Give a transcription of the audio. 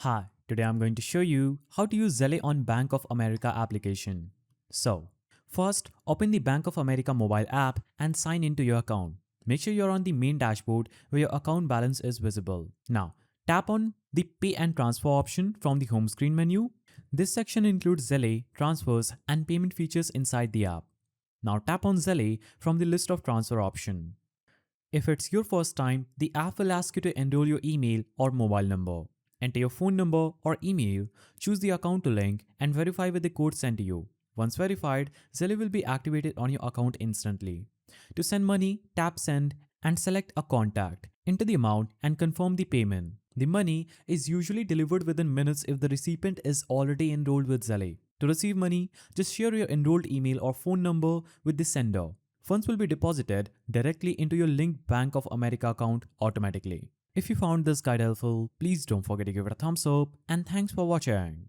Hi, today I'm going to show you how to use Zelle on Bank of America application. So, first open the Bank of America mobile app and sign into your account. Make sure you're on the main dashboard where your account balance is visible. Now, tap on the Pay and Transfer option from the home screen menu. This section includes Zelle, transfers, and payment features inside the app. Now tap on Zelle from the list of transfer option. If it's your first time, the app will ask you to enroll your email or mobile number. Enter your phone number or email, choose the account to link, and verify with the code sent to you. Once verified, Zelle will be activated on your account instantly. To send money, tap Send and select a contact. Enter the amount and confirm the payment. The money is usually delivered within minutes if the recipient is already enrolled with Zelle. To receive money, just share your enrolled email or phone number with the sender. Funds will be deposited directly into your linked Bank of America account automatically. If you found this guide helpful, please don't forget to give it a thumbs up and thanks for watching.